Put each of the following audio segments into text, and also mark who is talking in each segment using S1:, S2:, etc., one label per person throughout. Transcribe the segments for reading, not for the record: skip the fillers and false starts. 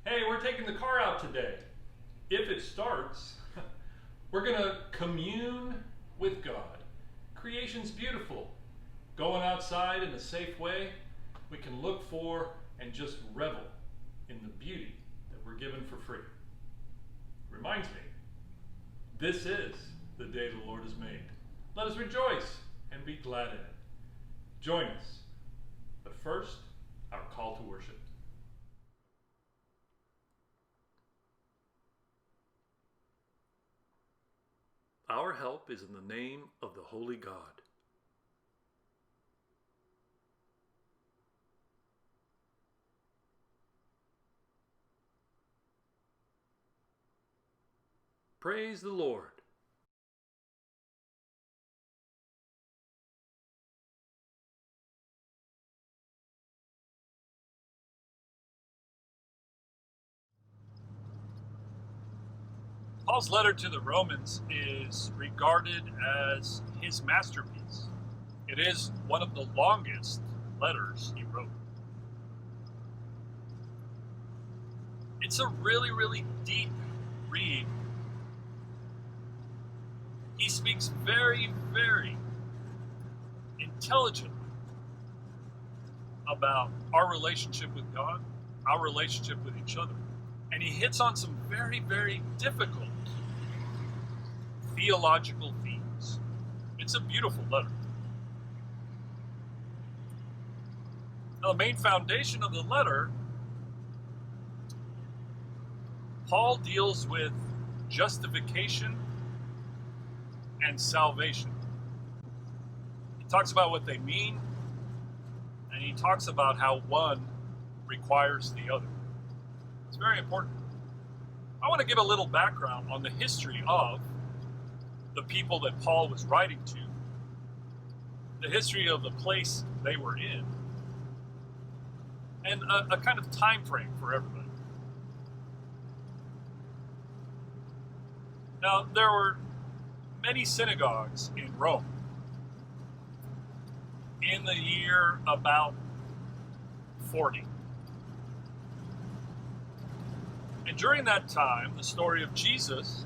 S1: Hey, we're taking the car out today. If it starts, we're going to commune with God. Creation's beautiful. Going outside in a safe way, we can look for and just revel in the beauty that we're given for free. Reminds me, this is the day the Lord has made. Let us rejoice and be glad in it. Join us. But first, our call to worship. Our help is in the name of the Holy God. Praise the Lord. Paul's letter to the Romans is regarded as his masterpiece. It is one of the longest letters he wrote. It's a really, really deep read. He speaks very, very intelligently about our relationship with God, our relationship with each other. And he hits on some very, very difficult theological themes. It's a beautiful letter. Now, the main foundation of the letter, Paul deals with justification and salvation. He talks about what they mean, and he talks about how one requires the other. It's very important. I want to give a little background on the history of the people that Paul was writing to, the history of the place they were in, and a kind of time frame for everybody. Now, there were many synagogues in Rome in the year about 40. And during that time, the story of Jesus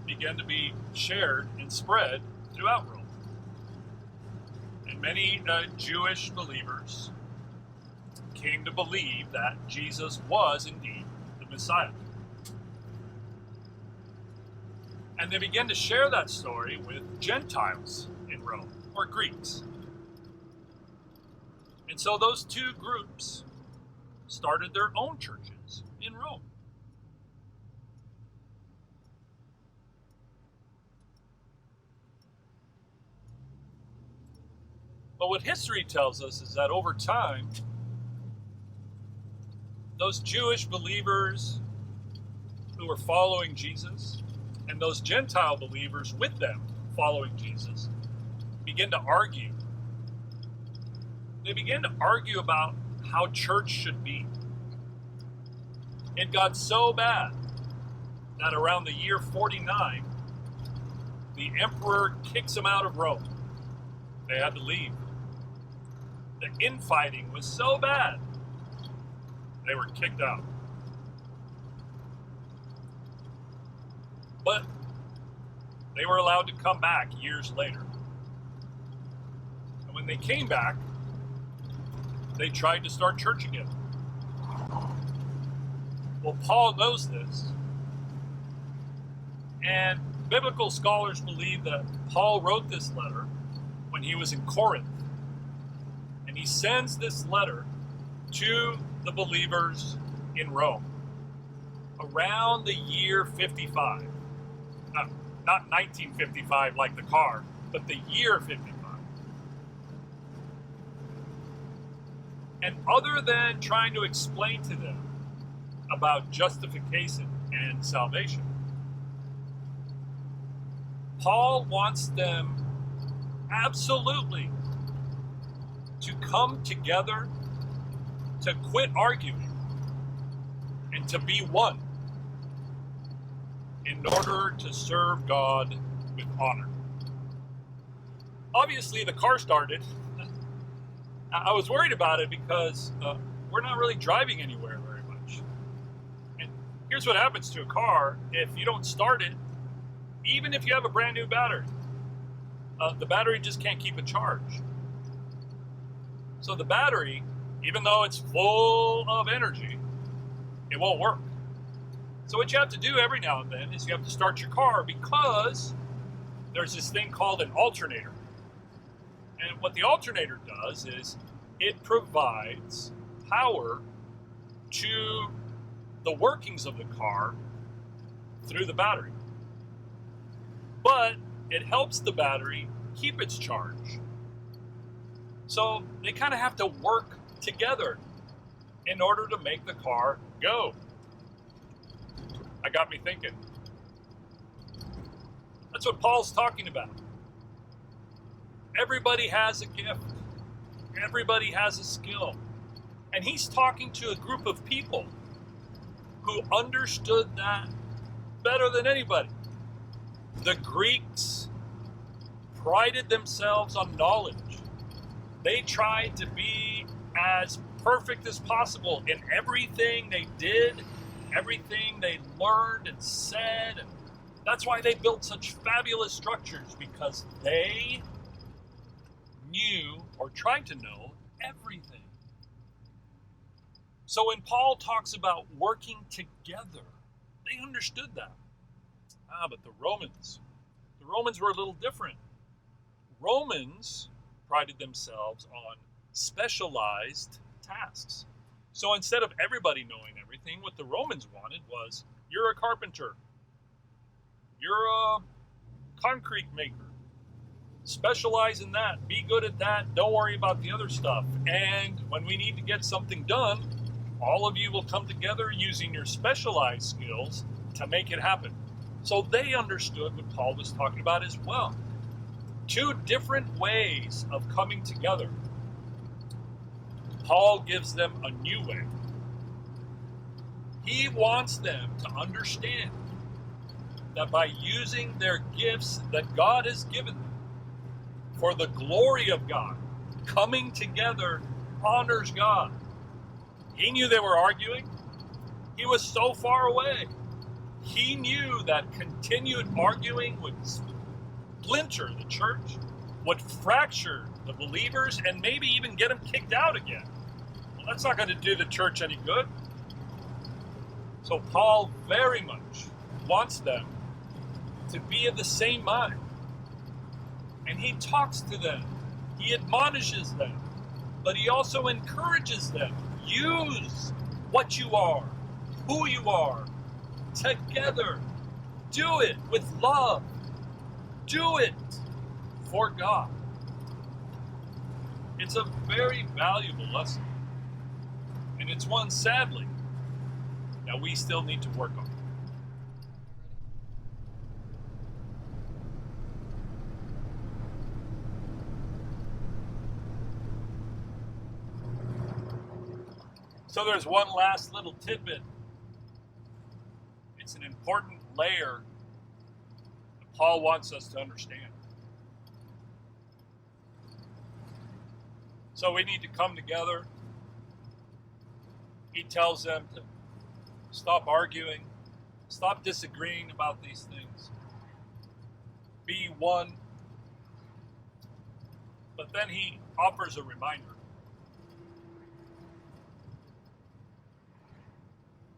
S1: began to be shared and spread throughout Rome. And many Jewish believers came to believe that Jesus was indeed the Messiah. And they began to share that story with Gentiles in Rome, or Greeks. And so those two groups started their own churches in Rome. But what history tells us is that over time, those Jewish believers who were following Jesus and those Gentile believers with them following Jesus began to argue. They began to argue about how church should be. It got so bad that around the year 49, the emperor kicks them out of Rome. They had to leave. The infighting was so bad, they were kicked out. But they were allowed to come back years later. And when they came back, they tried to start church again. Well, Paul knows this. And biblical scholars believe that Paul wrote this letter when he was in Corinth. And he sends this letter to the believers in Rome around the year 55. Not 1955 like the car, but the year 55. And other than trying to explain to them about justification and salvation, Paul wants them absolutely to come together, to quit arguing, and to be one in order to serve God with honor. Obviously, the car started. I was worried about it because we're not really driving anywhere very much. And Here's what happens to a car if you don't start it, even if you have a brand new battery. The battery just can't keep a charge. So the battery, even though it's full of energy, it won't work. So what you have to do every now and then is you have to start your car, because there's this thing called an alternator. And what the alternator does is it provides power to the workings of the car through the battery. But it helps the battery keep its charge. So they kind of have to work together in order to make the car go. That got me thinking. That's what Paul's talking about. Everybody has a gift. Everybody has a skill. And he's talking to a group of people who understood that better than anybody. The Greeks prided themselves on knowledge. They tried to be as perfect as possible in everything they did, everything they learned and said. And that's why they built such fabulous structures, because they knew, or tried to know, everything. So when Paul talks about working together, they understood that. But the Romans were a little different. Romans prided themselves on specialized tasks. So instead of everybody knowing everything, what the Romans wanted was, you're a carpenter, you're a concrete maker, specialize in that, be good at that, don't worry about the other stuff. And when we need to get something done, all of you will come together using your specialized skills to make it happen. So they understood what Paul was talking about as well. Two different ways of coming together. Paul gives them a new way. He wants them to understand that by using their gifts that God has given them for the glory of God, coming together honors God. He knew they were arguing. He was so far away. He knew that continued arguing would splinter the church, would fracture the believers, and maybe even get them kicked out again. Well, that's not going to do the church any good. So Paul very much wants them to be of the same mind. And he talks to them. He admonishes them. But he also encourages them. Use what you are, who you are, together. Do it with love. Do it for God. It's a very valuable lesson. And it's one, sadly, that we still need to work on. So there's one last little tidbit. It's an important layer that Paul wants us to understand. So we need to come together. He tells them to stop arguing, stop disagreeing about these things, be one. But then he offers a reminder.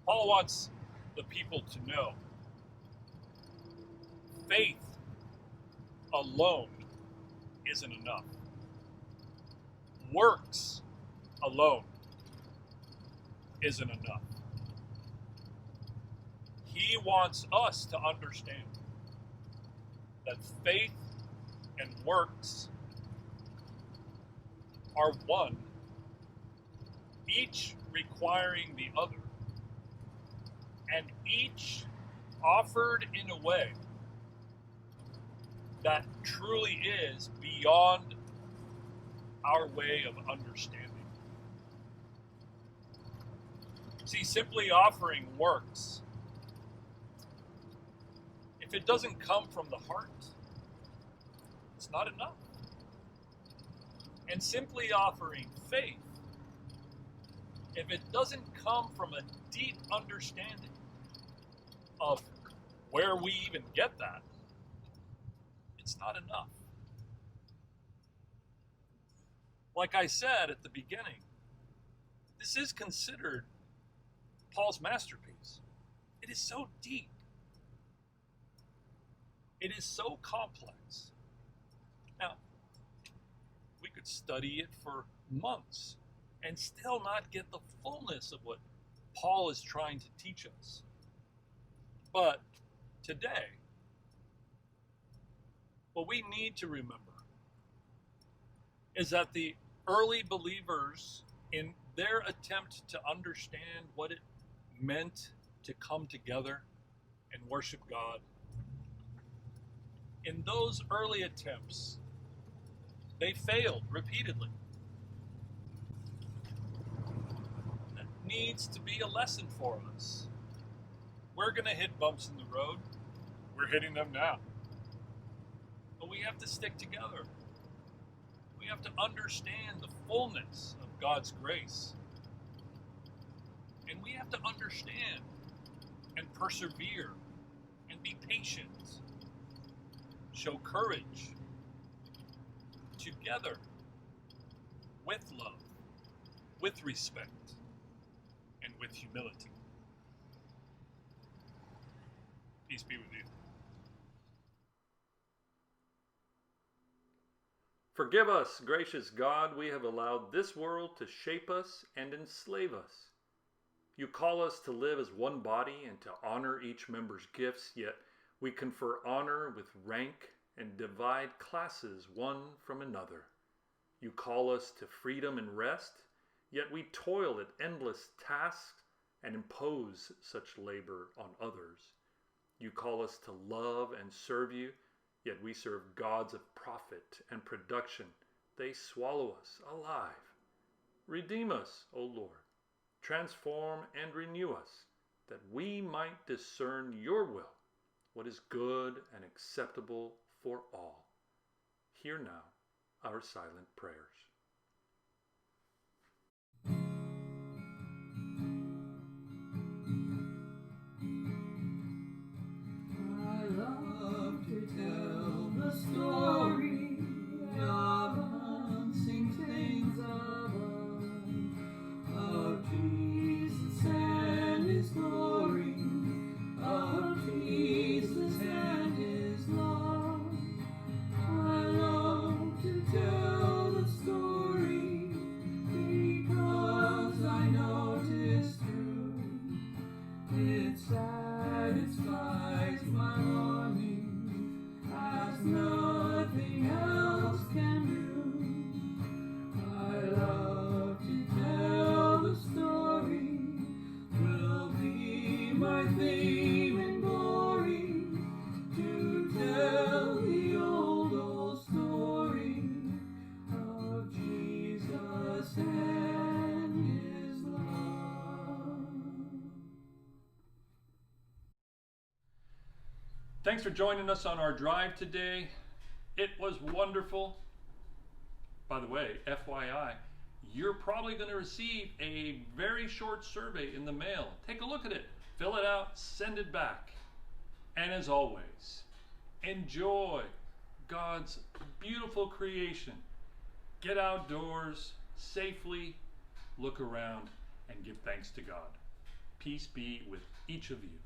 S1: Paul wants the people to know faith alone isn't enough. Works alone isn't enough. He wants us to understand that faith and works are one, each requiring the other, and each offered in a way that truly is beyond our way of understanding. See, simply offering works, if it doesn't come from the heart, it's not enough. And simply offering faith, if it doesn't come from a deep understanding, of where we even get that, it's not enough. Like I said at the beginning, this is considered Paul's masterpiece. It is so deep. It is so complex. Now, we could study it for months and still not get the fullness of what Paul is trying to teach us. But today, what we need to remember is that the early believers, in their attempt to understand what it meant to come together and worship God, in those early attempts, they failed repeatedly. That needs to be a lesson for us. We're going to hit bumps in the road. We're hitting them now. But we have to stick together. We have to understand the fullness of God's grace. And we have to understand and persevere and be patient. Show courage together with love, with respect, and with humility. Peace be with you.
S2: Forgive us, gracious God, we have allowed this world to shape us and enslave us. You call us to live as one body and to honor each member's gifts, yet we confer honor with rank and divide classes one from another. You call us to freedom and rest, yet we toil at endless tasks and impose such labor on others. You call us to love and serve you, yet we serve gods of profit and production. They swallow us alive. Redeem us, O Lord. Transform and renew us, that we might discern your will, what is good and acceptable for all. Hear now our silent prayers.
S3: I love to tell the story of unseen things of Jesus and his glory, of Jesus and his love. I love to tell the story because I know 'tis true. It satisfies my longing as nothing else can do. I love to tell the story, will be my theme and glory, to tell the old story of Jesus and his love.
S1: Thanks for joining us on our drive today. It was wonderful. By the way, FYI, you're probably going to receive a very short survey in the mail. Take a look at it, fill it out, send it back. And as always, enjoy God's beautiful creation. Get outdoors safely, look around, and give thanks to God. Peace be with each of you.